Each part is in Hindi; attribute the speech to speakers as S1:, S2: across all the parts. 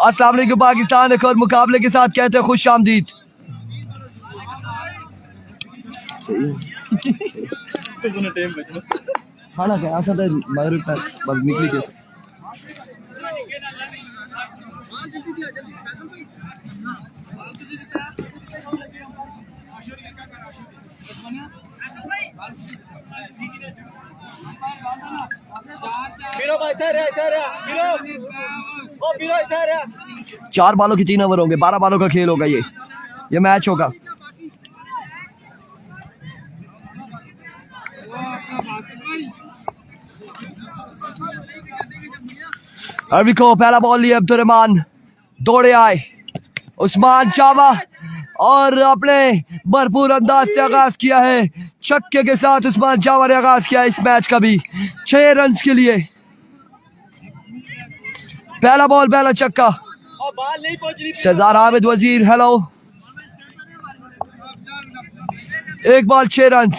S1: अस्सलाम वालेकुम पाकिस्तान, एक और मुकाबले के साथ कहते हैं खुश आमदीद। साढ़ा क्या ऐसा था मगरिब तक बस निकली कैसे। चार बालों की 3 ओवर होंगे, 12 बालों का खेल होगा, ये मैच होगा। अभी को पहला बॉल लिया अब्दुर्रहमान, दौड़े आए उस्मान चावा और अपने भरपूर अंदाज से आगाज किया है। छक्के के साथ उस्मान चावा ने आगाज किया इस मैच का भी 6 रन के लिए। पहला बॉल पहला छक्का। सरदार हामिद वजीर हेलो, एक बॉल 6 रन।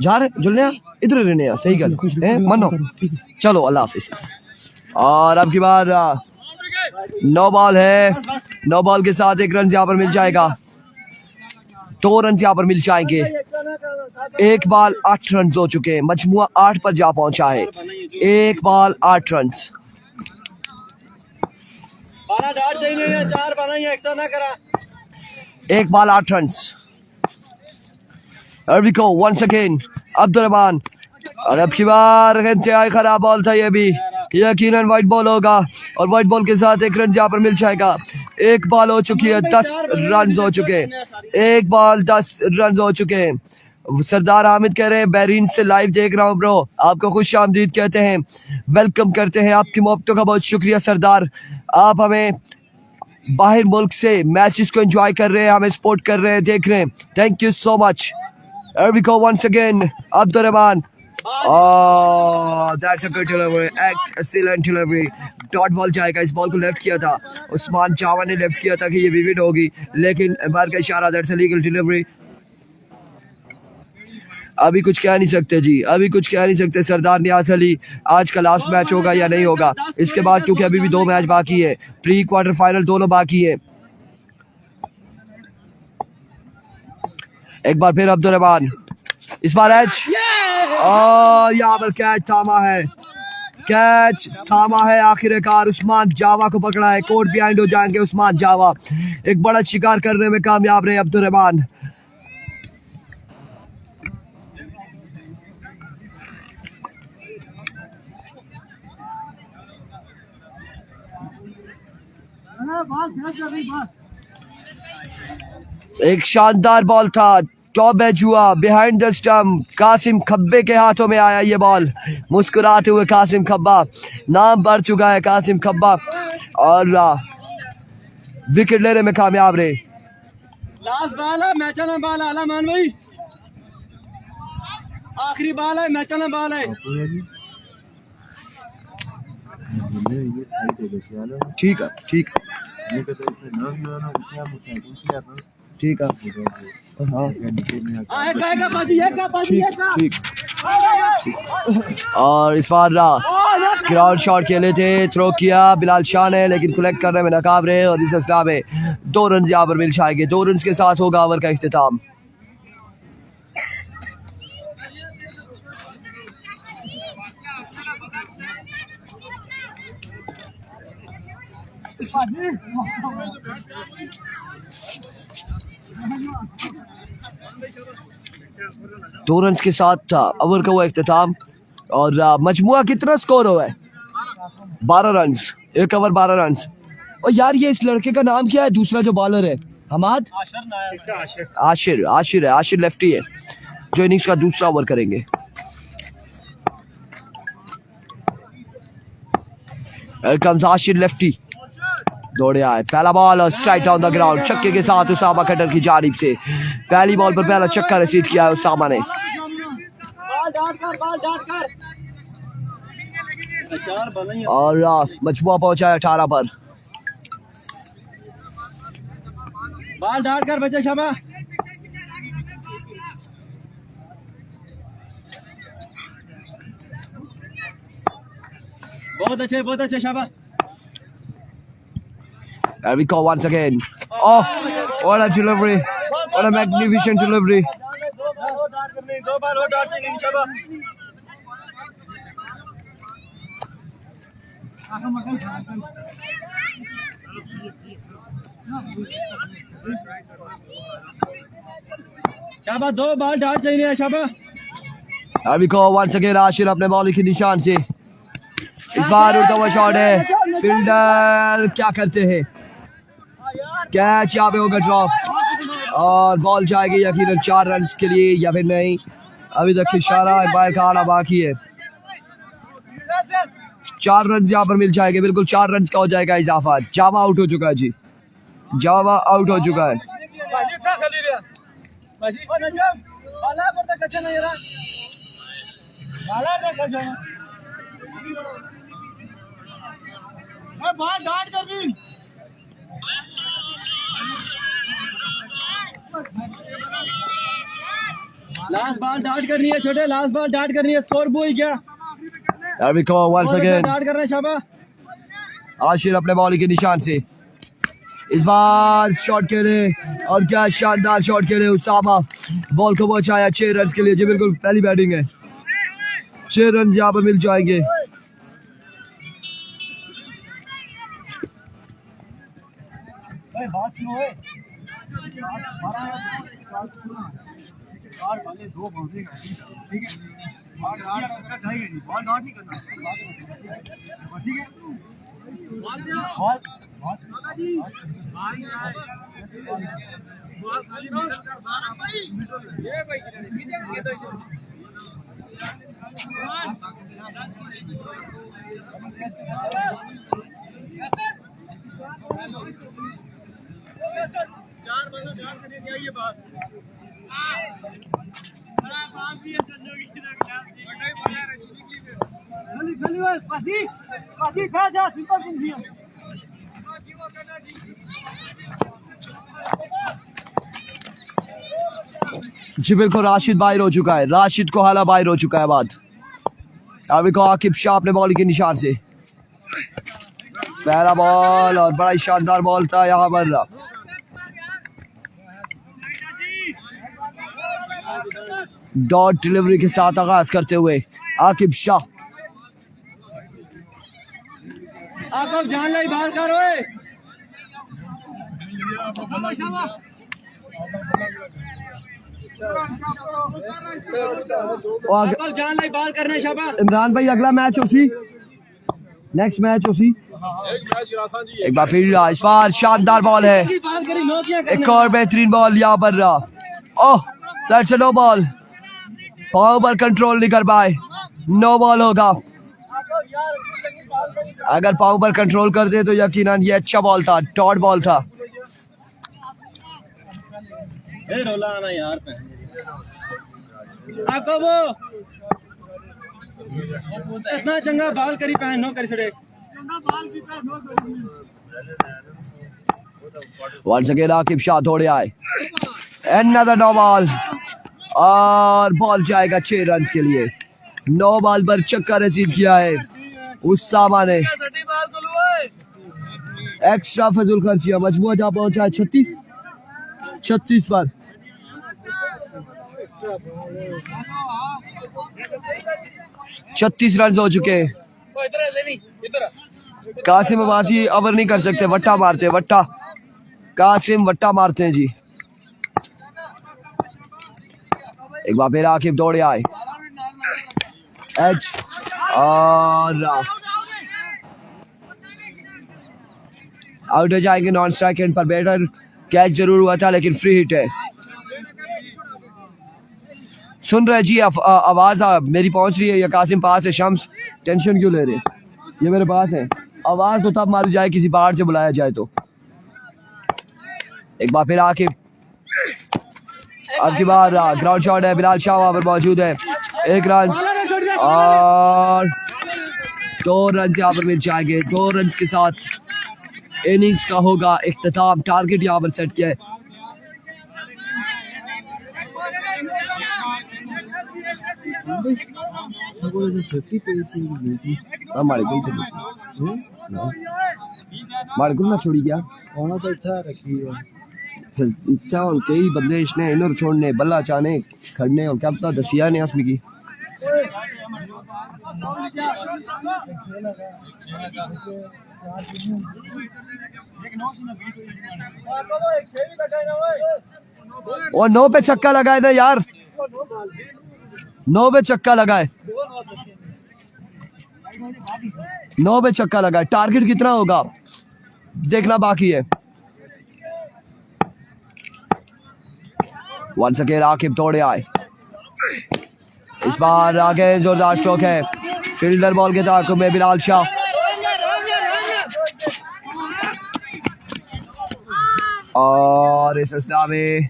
S1: जा रहे जुलने इधर रहने सही गल मनो, चलो अल्लाह हाफिज। और अब की बार 9 बॉल है, 9 बॉल के साथ 1 रन यहाँ पर मिल जाएगा, 2 रन यहाँ पर मिल जाएंगे। 1 बॉल 8 रन हो चुके हैं, मजमुआ 8 पर जा पहुंचा है। 1 बॉल 8 रन। 1 ball 8 run. अरबिको वंस अगेन अब्दुर्रहमान, और अब की बार इंतहाई खराब बॉल था, ये भी यकीनन वाइट बॉल होगा और वाइट बॉल के साथ 1 रन यहाँ पर मिल जाएगा। 1 बॉल हो चुकी है, 10 रन हो चुके हैं। 1 बॉल 10 रन हो चुके हैं। सरदार हामिद कह रहे हैं बहरीन से लाइव देख रहा हूँ ब्रो, आपको खुश आमदीद कहते हैं, वेलकम करते हैं। आपकी मोहब्बतों का बहुत शुक्रिया सरदार, आप हमें बाहर मुल्क से मैचेस को एंजॉय कर रहे हैं, हमें सपोर्ट कर रहे हैं, देख रहे हैं, thank you so much. Here we go once again, Abdurrahman. Oh, that's a good delivery. Excellent delivery. Dot ball जाएगा, इस बॉल को लेफ्ट किया था उस्मान चावा ने, लेफ्ट किया था कि ये विविड होगी, लेकिन बाहर का इशारा, दैट्स अ लीगल डिलीवरी। अभी कुछ कह नहीं सकते जी, अभी कुछ कह नहीं सकते। सरदार नियाज अली, आज का लास्ट मैच होगा या नहीं होगा इसके बाद, क्योंकि अभी भी 2 मैच बाकी है, प्री क्वार्टर फाइनल दोनों बाकी है। एक बार फिर अब्दुर्रहमान, इस बार एच, और यहाँ पर कैच थामा है, कैच थामा है आखिरकार। उस्मान जावा को पकड़ा है, कोर्ट बिहाइंड हो जाएंगे उस्मान जावा। एक बड़ा शिकार करने में कामयाब रहे अब्दुर्रहमान। एक शानदार बॉल था, टॉप एज हुआ, बिहाइंड द स्टंप, कासिम खब्बे के हाथों में आया ये बॉल। मुस्कुराते हुए कासिम खब्बा, नाम बढ़ चुका है कासिम खब्बा, और विकेट लेने में कामयाब रहे।
S2: लास्ट बॉल है, मैच वाला बॉल है मान भाई, आखिरी बॉल है, मैच वाला बॉल है।
S1: ठीक है ठीक है ठीक है, हाँ ठीक। और इस बार ग्राउंड शॉट खेले थे, थ्रो किया बिलाल शाह ने, लेकिन कलेक्ट करने में नाकाम रहे और इस असला में 2 रन यहाँ पर मिल जाएंगे। 2 रन के साथ होगा ओवर का इख्तिताम। दो रन के साथ था ओवर का वो इख्तिताम, और मजमुआ कितना स्कोर हुआ है? 12 रन, 1 ओवर 12 रन। और यार ये इस लड़के का नाम क्या है, दूसरा जो बॉलर है? हमाद आशिर, आशिर है, आशिर लेफ्टी है जो इनिंग्स का दूसरा ओवर करेंगे। आशिर लेफ्टी दौड़े आए, पहला बॉल और स्ट्राइक डाउन द ग्राउंड, छक्के के साथ उसामा खट्टर की जानिब से पहली बॉल पर पहला छक्का रसीद किया है उसामा ने। और मजमुआ पहुंचा है 18 पर।
S2: बाल डाट कर बच्चे शाबा। बहुत अच्छे शाबाश।
S1: And we call once again. Oh, what a delivery. What a magnificent delivery.
S2: दो बार और डाल सकेंगे शाबाश। शाबाश, 2 बार डाल चाहिए शाबाश।
S1: And we call once again Ashir अपने बॉलिंग के निशान से। इस बार उड़ता हुआ शॉट है, फील्डर क्या करते हैं, कैच यहाँ पे होगा ड्रॉप और बॉल जाएगी यकीनन 4 रन के लिए या फिर नहीं। अभी तक इशारा बाहर का आना बाकी है। 4 रन यहाँ पर मिल जाएंगे, बिल्कुल 4 रन का हो जाएगा इजाफा। जावा आउट हो चुका है जी, जावा आउट हो चुका है।
S2: लास्ट बॉल डाट करनी है छोटे, लास्ट बॉल डाट करनी है। स्कोर बॉय क्या
S1: There we go once again.
S2: Dot करना है शाबाश।
S1: आशिर अपने बॉलिंग के निशान से इस बार शॉट खेले और क्या शानदार शॉट खेले। उसामा बॉल को पहुंचाया 6 रन के लिए जी, बिल्कुल पहली बैटिंग है। 6 रन यहाँ पर मिल जाएंगे। जी बिल्कुल, राशिद बाहर हो चुका है, राशिद को हाला बाहर हो चुका है। बात अभी को आकिब शाह अपने बॉलिंग के निशान से पहला बॉल और बड़ा ही शानदार बॉल था यहाँ पर। डॉट डिलीवरी के साथ आगाज करते हुए आकिब शाह।
S2: आकिब जान लाई बाहर करो। आकिब जान लाई बाहर करने शाबाश।
S1: इमरान भाई अगला मैच उसी नेक्स्ट मैच उसी एक बार फिर इस बार शानदार बॉल है, एक और बेहतरीन बॉल यहाँ पर रहा। Oh that's a no ball, पाँव पर कंट्रोल नहीं कर पाए, नो बॉल होगा। अगर पाँव पर कंट्रोल कर दे तो यकीनन ये अच्छा बॉल था, डॉट बॉल था।
S2: रोला आना यार इतना चंगा बॉल करी पैन नो कर छड़े।
S1: Once again आकिब शाह दौड़े आए, another no ball और बॉल जाएगा 6 रन के लिए। 9 बॉल पर छक्का रिसीव किया है उसामा ने। एक्स्ट्रा फजूल खर्चिया, मजमूआ जहाँ पहुंचा है 36 पर। छत्तीस रन हो चुके हैं। कासिम अबासी अवर नहीं कर सकते, वट्टा मारते, वट्टा कासिम वट्टा मारते हैं जी। एक बार फिर आकिब दौड़े आए, एच और आउट हो जाएंगे नॉन स्ट्राइक एंड पर। बैटर कैच जरूर हुआ था लेकिन फ्री हिट है। सुन रहे जी, आवाज मेरी पहुंच रही है या कासिम पास है? शम्स टेंशन क्यों ले रहे, ये मेरे पास है। आवाज तो तब मारी जाए किसी बाहर से बुलाया जाए तो। एक बार फिर आके अब की बार ग्राउंड शॉट है, बिलाल शाह वहां पर मौजूद है। 1 रन और 2 रन यहाँ पर मिल जाएंगे। 2 रन के साथ इनिंग्स का होगा इख्तिताम। टारगेट यहाँ पर सेट किया है। हमारे को ना छोड़ी गया
S2: होना तो था रखी है
S1: क्या और कई बंदे इसने इन्होंने छोड़ने बल्ला चाने खड़ने और क्या पता दसिया ने असमी की और 9 पे छक्का लगाए ना यार 9 पे छक्का लगाए 9 पे छक्का लगाए टारगेट कितना होगा देखना बाकी है वंस अगेन आकिब तोड़े आए इस बार आगे जोरदार स्ट्रोक है फील्डर बॉल के ताक़ुब में बिलाल शाह और इस असला में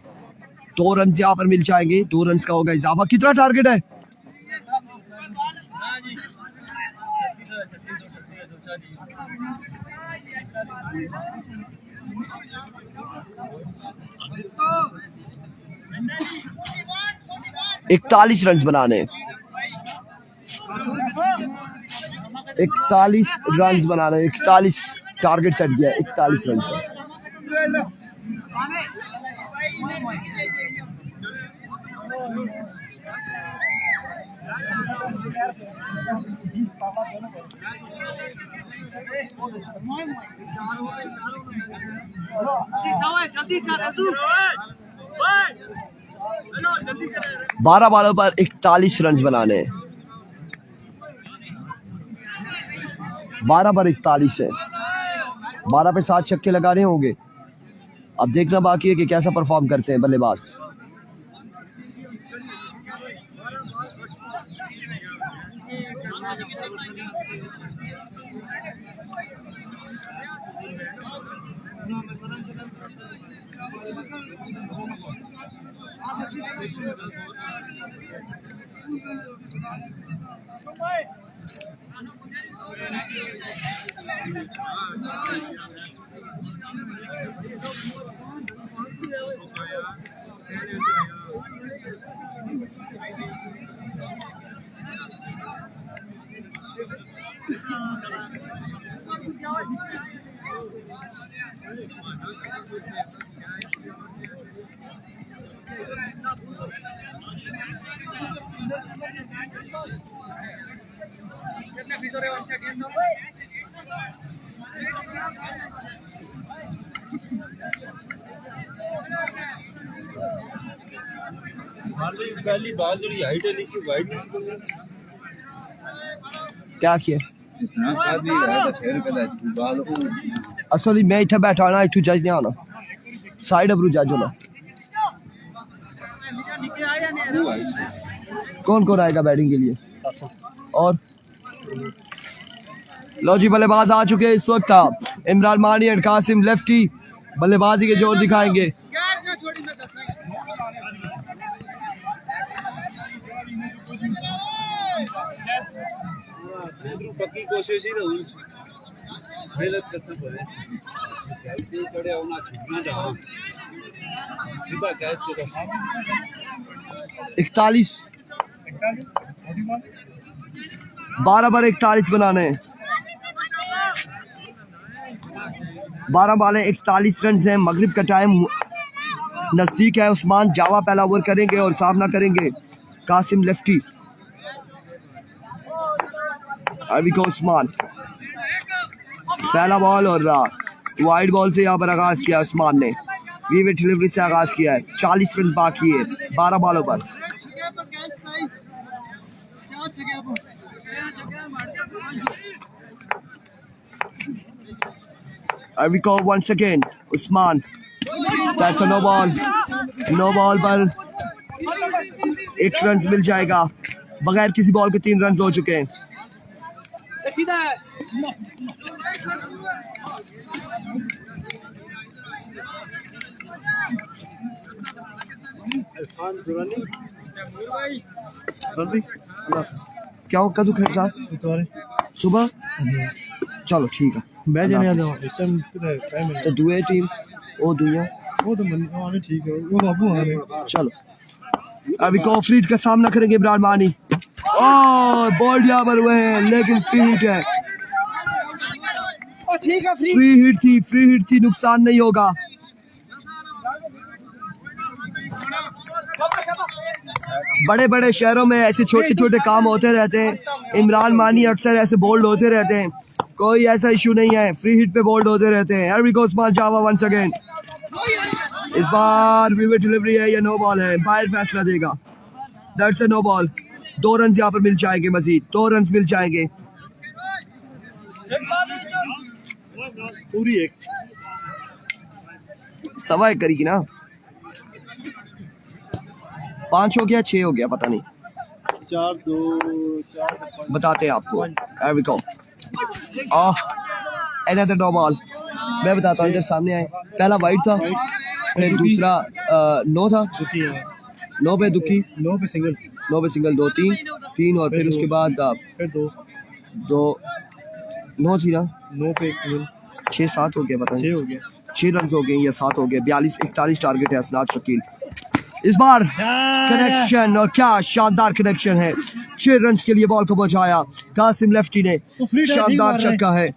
S1: 2 रन यहाँ पर मिल जाएंगे 2 रन का होगा इजाफा कितना टारगेट है इकतालीस रन बनाने 41 रन बनाने 41 टारगेट सेट किया 41 रन
S2: जल्दी
S1: 12 बॉलों पर 41 रन बनाने 12 पर 41 है 12 पे 7 छक्के लगाने होंगे अब देखना बाकी है कि कैसा परफॉर्म करते हैं बल्लेबाज क्या किया असली मैं इतना बैठा ना इतू जज नहीं आना साइड अबरू जज होना कौन कौन आएगा बैटिंग के लिए और लो जी बल्लेबाज आ चुके हैं इस वक्त इमरान मानी और कासिम लेफ्टी बल्लेबाजी के जोर दिखाएंगे
S2: पक्की कोशिश ही रहूं मेहनत करना पड़े चढ़े होना छूटना चाहो सीधा कैच करो
S1: 41 12 पर 41 बनाने 12 बाले 41 रन हैं मगरिब का टाइम नजदीक है उस्मान जावा पहला ओवर करेंगे और सामना करेंगे कासिम लेफ्टी अभी को उस्मान पहला बॉल और वाइड बॉल से यहाँ पर आगाज किया उस्मान ने वीवे डिलीवरी से आगाज किया है 40 रन बाकी है 12 बॉलों पर अभी को once again Usman that's a no ball पर 1 रन मिल जाएगा बगैर किसी बॉल के 3 रन हो चुके हैं क्या हो कदू खेल साहब सुबह चलो ठीक है तो दुए टीम वो दुआ वो तो ठीक है वो बाबू चलो अभी कॉफरीट का सामना करेंगे इमरान मानी बॉल यहाँ पर हुए हैं लेकिन फ्री हिट है, फ्री हिट थी, नुकसान नहीं होगा। बड़े बड़े शहरों में ऐसे छोटे छोटे काम होते रहते हैं, इमरान मानी अक्सर ऐसे बोल्ड होते रहते हैं, कोई ऐसा इशू नहीं है, फ्री हिट पे बोल्ड होते रहते हैं। Here we go Usman Java once again। इस बार विवेट डिलीवरी है या नो बॉल है, एम्पायर फैसला देगा। That's a no ball. 2 run यहाँ पर मिल जाएंगे, मजीद 2 रन मिल जाएंगे।
S2: पूरी एक
S1: सवा एक करेगी ना, 5 हो गया 6 हो गया पता नहीं,
S2: 4-2
S1: बताते हैं आपको। Here we go। Another no ball। मैं बताता हूँ, इधर सामने आए, पहला वाइड था, फिर दूसरा नो था, 9 पे दुखी,
S2: 9 पे सिंगल,
S1: 2 3 और फिर उसके बाद
S2: फिर
S1: 2 9 थी ना,
S2: 9 पे एक सिंगल,
S1: 6-7 हो गया पता नहीं,
S2: 6 हो गया,
S1: 6 रन हो गए या 7 हो गए। 42-41 टारगेट है असनाद शकील। इस बार कनेक्शन, और क्या शानदार कनेक्शन है, 6 रन के लिए बॉल को बचाया कासिम लेफ्टी ने, शानदार छक्का है।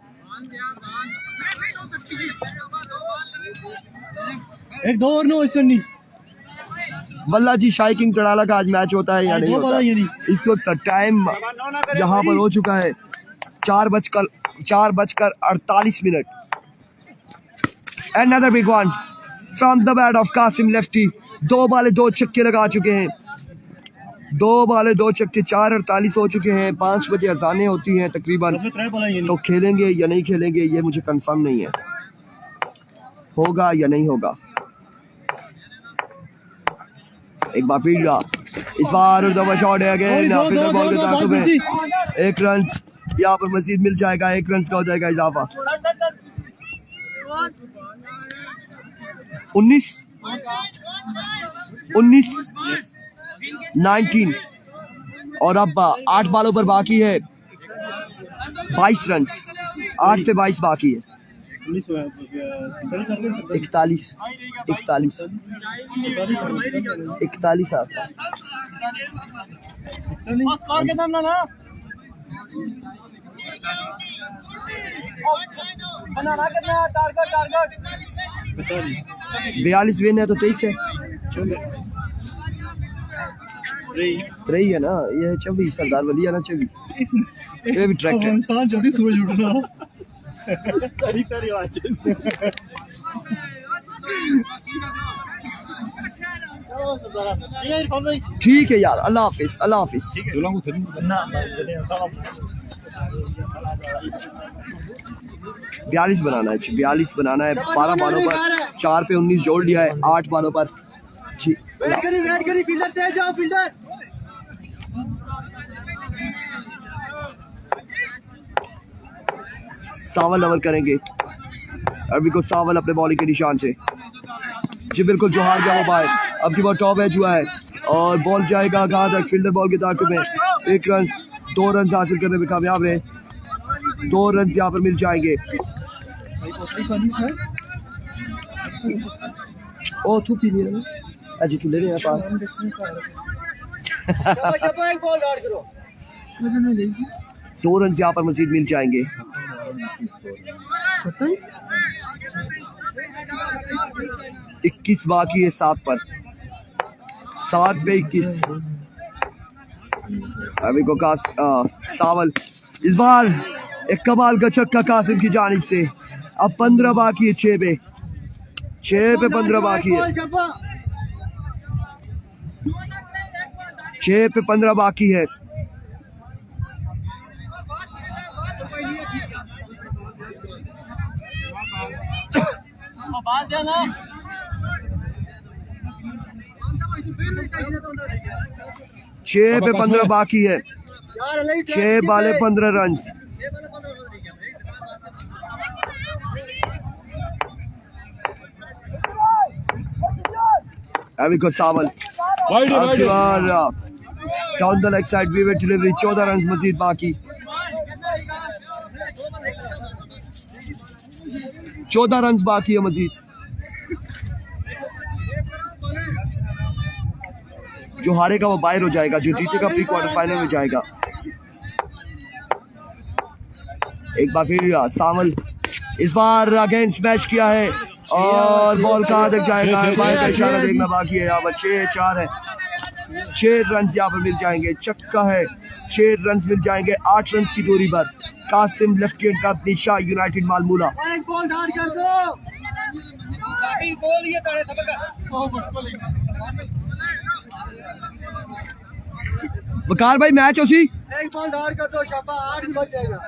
S2: एक 2 और 9 इससे नहीं।
S1: वल्ला जी शाही किंग कड़ाला का आज मैच होता है या नहीं होता? इस वक्त टाइम यहाँ पर हो चुका है 4:48। Another big one from the bat of Kasim Lefty। 2 बाले 2 छक्के लगा चुके हैं, 2 बाले 2 छक्के, 4:48 हो चुके हैं। 5 बजे अजानें होती हैं तकरीबन, तो खेलेंगे या नहीं खेलेंगे ये मुझे कंफर्म नहीं है, होगा या नहीं होगा। एक बार फिर इस बार शॉट है अगेन, बॉल के ताक़ुब में 1 रन यहाँ पर मजीद मिल जाएगा, 1 रन का हो जाएगा इजाफा। 19 और अब 8 बालों पर बाकी है 22 रन, 8 पे 22 बाकी है। 41 42 विन है तो 23 है, 3 है ना, ये 24 सरदार वली है ना, 24 ये भी ट्रैक है।
S2: जल्दी सूरज उठना।
S1: ठीक है यार, अल्लाह हाफिज, अल्लाह हाफिज। 42 बनाना है, 42 बनाना है। 12 बालों पर 4 पे 19 जोड़ लिया है, 8 बालों पर सावल ओवर करेंगे। अभी को सावल अपने बॉलिंग के निशान से जी बिल्कुल जो हार गया वो बाहर। अब की बॉल टॉप एज हुआ है और बॉल जाएगा कहाँ तक, फील्डर बॉल के ताक़ुब में 1 रन, 2 रन हासिल करने में कामयाब रहे। 2 रन यहाँ पर मिल जाएंगे। ओ तू पी नहीं अजी तू ले रहे हैं पार। 2 रन यहाँ पर मजीद मिल जाएंगे। 21 बाकी है 7 पर, 7 पे 21। अभी को सावल इस बार एक कमाल का छक्का कासिम की जानिब से। अब 15 बाकी है, 6 पे 15 बाकी है, 6 पे 15 बाकी है। छह पे 15 बाकी है, 6 बाले 15 रन। अभी को सावल डाउन द लेग साइड विवेट डिलीवरी, 14 रन मजीद बाकी, 14 रन बाकी है मजीद। जो हारेगा वो बाहर हो जाएगा, जो जीतेगा प्री क्वार्टर फाइनल में जाएगा। एक बार फिर सावल इस बार अगेंस्ट मैच किया है और बॉल कहाँ तक जाएगा, बाहर का इशारा देखना बाकी है। यहाँ पर 6-4 है, 6 रन यहाँ पर मिल जाएंगे, चक्का है, 6 रन मिल जाएंगे 8 रन की दूरी पर। Qasim lieutenant company Shah united मालमूला। बकार भाई मैच उसी
S3: एक बॉल डाल कर दो शाबा, 8 बच जाएगा।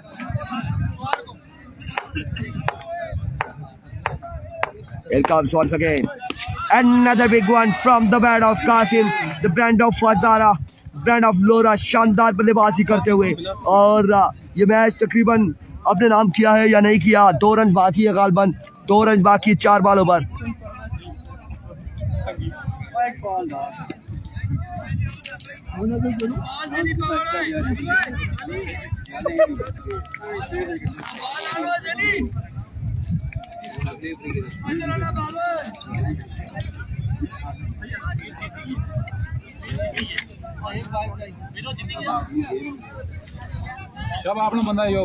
S1: Here comes once again another big one from the brand of Qasim, the brand of Fazara, brand of Lora। शानदार बल्लेबाजी करते हुए और ये मैच तकरीबन अपने नाम किया है या नहीं किया। 2 रन बाकी है, गालबन 2 रन बाकी 4 बॉलों पर।
S2: जब आपने बंदा यो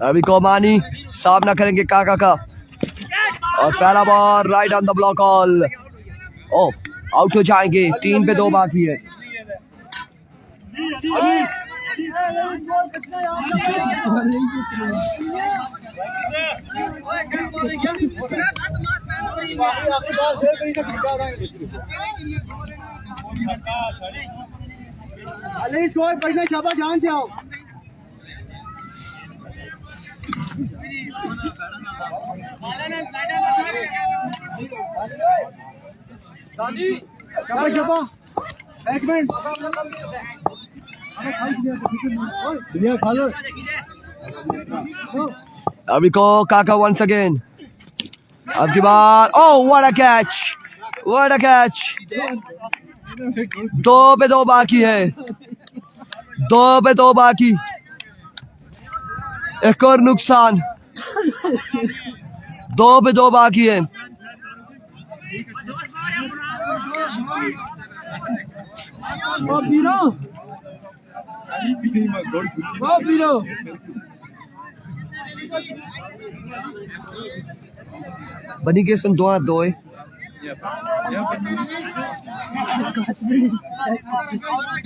S1: अभी कोमानी सामना करेंगे काका का और पहला ball right on the block all. Oh out हो जाएंगे, 3 पे 2 बाकी है।
S3: स्कोर बढ़ना शाबा, जान से आओ। शाबा शाबा, एक मिनट खा लो।
S1: अभी को काका वंस अगेन, अब की बार oh what a catch, what a catch. 2 पे 2 बाकी है, 2 पे 2 बाकी। एक और नुकसान, 2 पे 2 बाकी है। बनी के सन 2-2 है।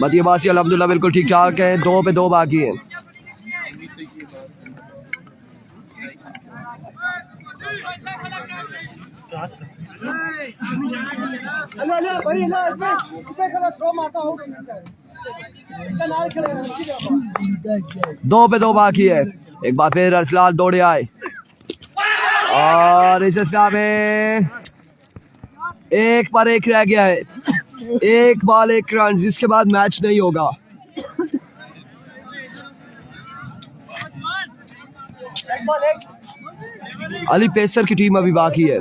S1: मत अब्बासी अल्हम्दुलिल्लाह बिल्कुल ठीक ठाक है, 2 पे 2 बाकी है। दो पे 2 बाकी है। एक बार फिर अरसलाल दौड़े आए और इस स्टार में 1 पर 1 रह गया है। 1 बॉल 1 रन, जिसके बाद मैच नहीं होगा। अली पेसर की टीम अभी बाकी है।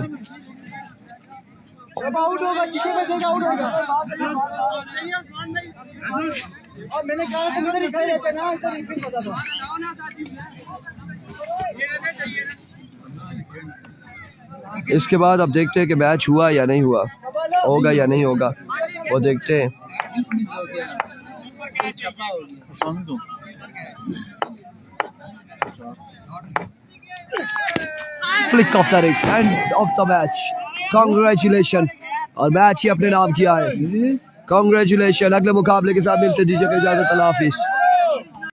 S3: आउट होगा, चिके में देगा, आउट होगा। और मैंने कहा तुम इधर ही खड़े रहते ना, इधर ही बता दो।
S1: इसके बाद अब देखते हैं कि मैच हुआ या नहीं हुआ, होगा या नहीं होगा, वो देखते हैं। Flick of the wrist, end of the match. Congratulation, और मैच ही अपने नाम किया है। कांग्रेचुलेशन। अगले मुकाबले के साथ मिलते दीजिएगा इजाजत, अल्लाह हाफिज।